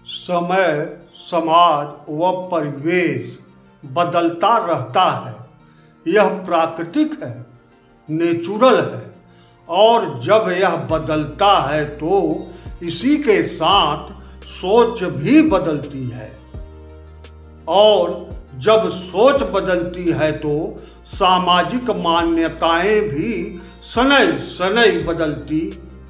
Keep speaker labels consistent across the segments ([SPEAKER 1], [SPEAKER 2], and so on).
[SPEAKER 1] समय, समाज व परिवेश बदलता रहता है। यह प्राकृतिक है, नेचुरल है, और जब यह बदलता है तो इसी के साथ सोच भी बदलती है, और जब सोच बदलती है तो सामाजिक मान्यताएं भी शनै शनै बदलती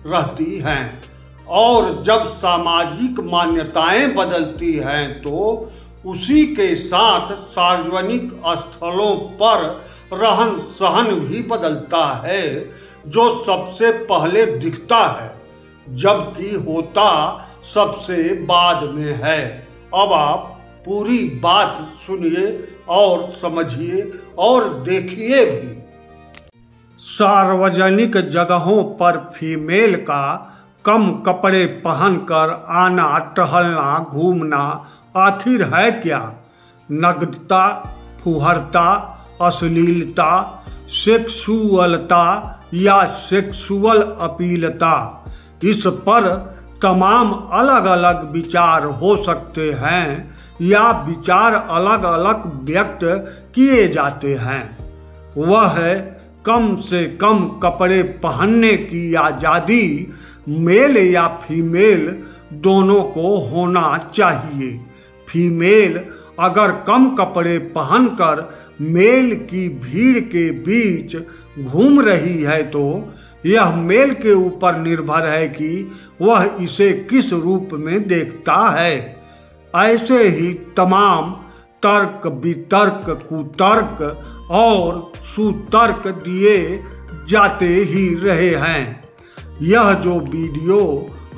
[SPEAKER 1] रहती हैं, और जब सामाजिक मान्यताएं बदलती हैं तो उसी के साथ सार्वजनिक स्थलों पर रहन सहन भी बदलता है, जो सबसे पहले दिखता है जबकि होता सबसे बाद में है। अब आप पूरी बात सुनिए और समझिए और देखिए भी। सार्वजनिक जगहों पर फीमेल का कम कपड़े पहनकर आना, टहलना, घूमना आखिर है क्या? नग्नता, फुहरता, अश्लीलता, सेक्सुअलता या सेक्सुअल अपीलता, इस पर तमाम अलग अलग विचार हो सकते हैं या विचार अलग अलग व्यक्त किए जाते हैं। वह है कम से कम कपड़े पहनने की आज़ादी मेल या फीमेल दोनों को होना चाहिए। फीमेल अगर कम कपड़े पहनकर मेल की भीड़ के बीच घूम रही है तो यह मेल के ऊपर निर्भर है कि वह इसे किस रूप में देखता है। ऐसे ही तमाम तर्क, वितर्क, कुतर्क और सुतर्क दिए जाते ही रहे हैं। यह जो वीडियो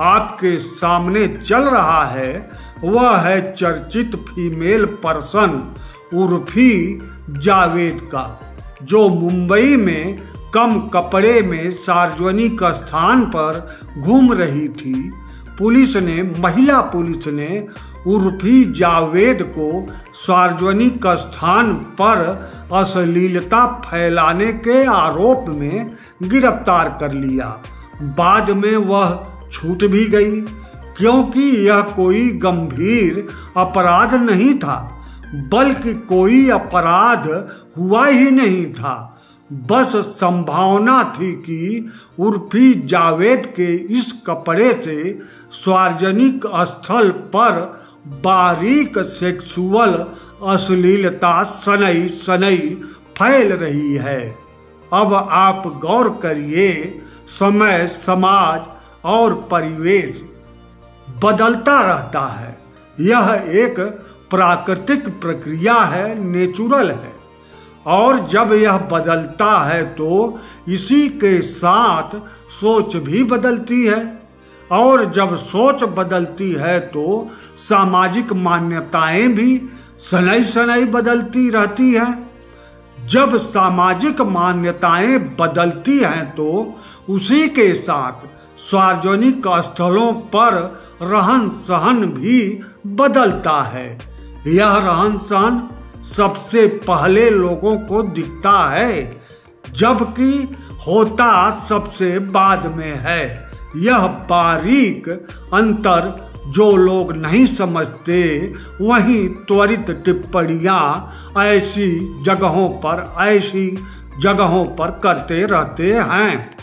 [SPEAKER 1] आपके सामने चल रहा है वह है चर्चित फीमेल पर्सन उर्फी जावेद का, जो मुंबई में कम कपड़े में सार्वजनिक स्थान पर घूम रही थी। महिला पुलिस ने उर्फी जावेद को सार्वजनिक स्थान पर अश्लीलता फैलाने के आरोप में गिरफ्तार कर लिया। बाद में वह छूट भी गई, क्योंकि यह कोई गंभीर अपराध नहीं था, बल्कि कोई अपराध हुआ ही नहीं था। बस संभावना थी कि उर्फी जावेद के इस कपड़े से सार्वजनिक स्थल पर बारीक सेक्सुअल अश्लीलता शनै शनै फैल रही है। अब आप गौर करिए, समय, समाज और परिवेश बदलता रहता है। यह एक प्राकृतिक प्रक्रिया है, नेचुरल है, और जब यह बदलता है तो इसी के साथ सोच भी बदलती है, और जब सोच बदलती है तो सामाजिक मान्यताएं भी शनै शनै बदलती रहती हैं। जब सामाजिक मान्यताएं बदलती हैं तो उसी के साथ सार्वजनिक स्थलों पर रहन सहन भी बदलता है। यह रहन सहन सबसे पहले लोगों को दिखता है, जबकि होता सबसे बाद में है। यह बारीक अंतर जो लोग नहीं समझते, वहीं त्वरित टिप्पणियां ऐसी जगहों पर करते रहते हैं।